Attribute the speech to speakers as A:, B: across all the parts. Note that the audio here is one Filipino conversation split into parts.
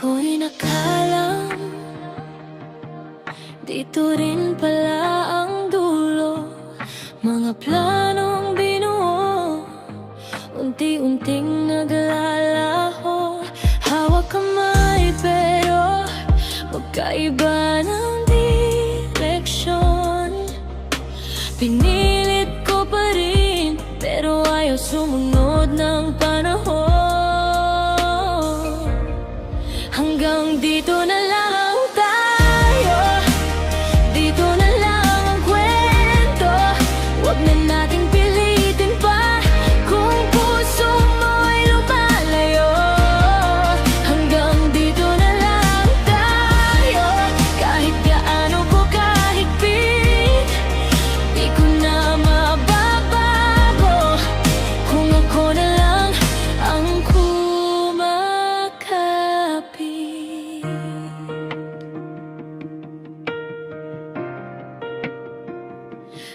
A: Ako'y nakalang dito rin pala ang dulo. Mga planong binuo, unti-unting naglalaho. Hawak kamay pero magkaiba ng direksyon. Pinilit ko pa rin pero ayaw sumunod ng panahon. Hanggang dito na lang tayo, dito na lang ang kwento. Huwag na nating pilitin pa kung puso mo'y lumalayo. Hanggang dito na lang tayo, kahit gaano ko kahigpit, di ko na mababago kung ako na lang ang kumakapit.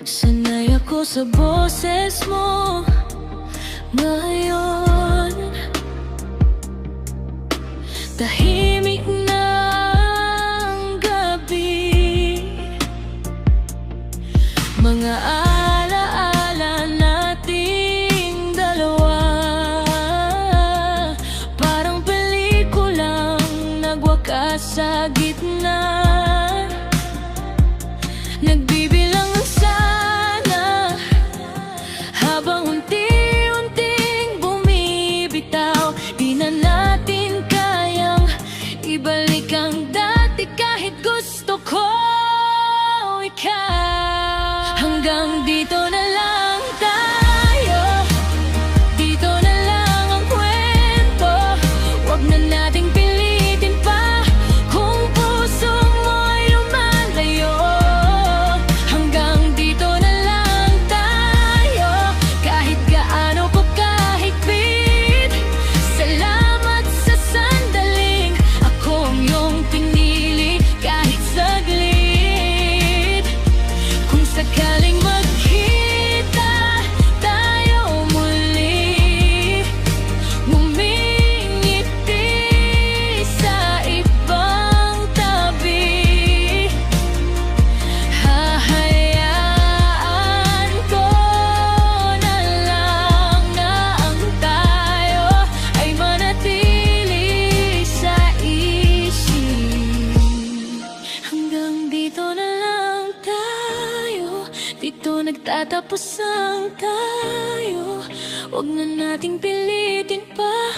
A: Sanay ako sa boses mo ngayon. Tahimik na ang gabi, mga alaala nating dalawa. Parang pelikulang nagwakas sa gitna. Nagbibilang ang sana habang unti-unting bumibitaw. Di na natin kayang ibalik ang dati kahit gusto ko ikaw. Hanggang dito na lang tayo, dito na lang ang kwento. Huwag na nating pilitin pa kung puso mo'y lumalayo. Hanggang dito na lang tayo, kahit gaano ko kahigpit. Salamat sa sandaling akong iyong pinili kahit saglit. Kung sakaling magkita tayo muli, ngumingiti sa ibang tabi, hahayaan ko na lang na ang tayo ay manatili sa isip. Hanggang dito na lang tayo, dito nagtatapos ang tayo. Huwag na nating pilitin pa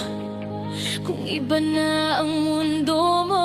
A: kung iba na ang mundo mo.